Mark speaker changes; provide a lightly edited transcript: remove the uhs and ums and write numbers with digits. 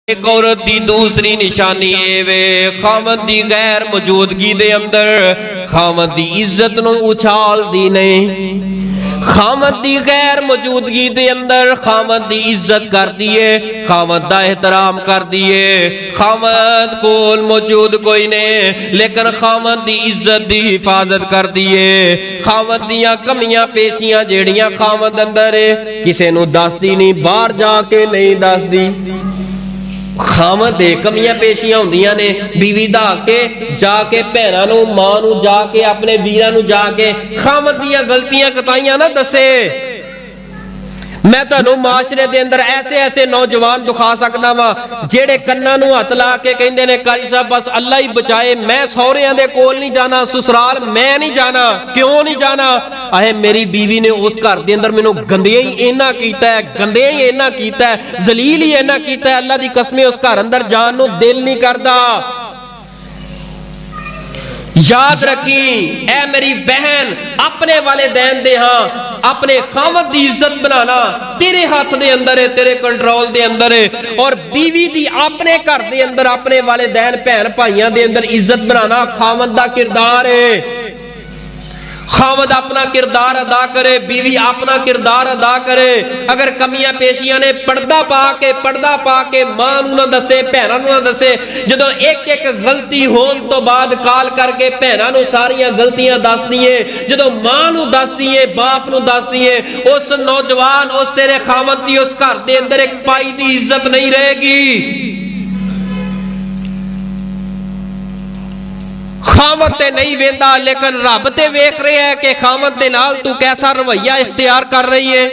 Speaker 1: एक औरत की दूसरी निशानी ये वे खामद की गैर मौजूदगी दे अंदर खामद की इज्जत नूं उछाल दी नहीं। खामद की गैर मौजूदगी दे अंदर खामद की इज्जत कर दिए, खामद का एहतराम कर दिए। खामद कोल मौजूद कोई नहीं लेकिन खामद की इज्जत की हिफाजत कर दिए। खामद दियां कमियां पेशियां जेड़ियां खामद अंदर है किसी नूं दसदी नहीं, बाहर जाके नहीं दसदी। खामद दे कमियां पेशियां होंदियां ने बीवी दा के जाके भैणां नूं मां नूं जाके अपने वीरां नूं जाके खामद दियां गलतियां कताइयां ना दसे। मैं तुहानू माशरे दे अंदर ऐसे ऐसे नौजवान दिखा सकदा वा जेड़े कन्नां नूं हत्थ ला के कहंदे ने कारी साहब बस अल्लाह ही बचाए, मैं सौहरियां दे कोल नहीं जाना, ससुराल मैं नहीं जाना। क्यों नहीं जाना? आहे मेरी बीवी ने उस घर दे अंदर मैनू गंदियां ही इन्ना कीता है, गंदियां ही इन्ना कीता है, जलील ही इन्ना कीता है, अल्लाह दी कसम उस घर अंदर जान नूं दिल नहीं करदा। याद रखी ऐ मेरी बहन, अपने वाले दैन दे हाँ अपने खामद की इज्जत बनाना तेरे हाथ दे अंदर है, तेरे कंट्रोल दे अंदर है। और बीवी दी अपने घर दे अंदर अपने वाले दैन भैन भाइयों दे अंदर इज्जत बनाना खामद दा किरदार है। खामद अपना किरदार अदा करे, बीवी अपना किरदार अदा करे। अगर कमियां पेशियां ने पर्दा पा के मां नूं ना दसे, भैणां नूं ना दसे, जदों एक एक गलती होने तो बाद कॉल करके भैणां नूं सारियां गलतियां दस दिए, जदों मां नूं दस दिए, बाप नूं दस दिए, उस नौजवान उस तेरे खामद दी उस घर दे अंदर एक पाई दी इज्जत नहीं रहेगी। खामद ते नहीं वेंदा लेकिन रब ते वेख रहा है कि खामद दे नाल तू कैसा रवैया इख्तियार कर रही है।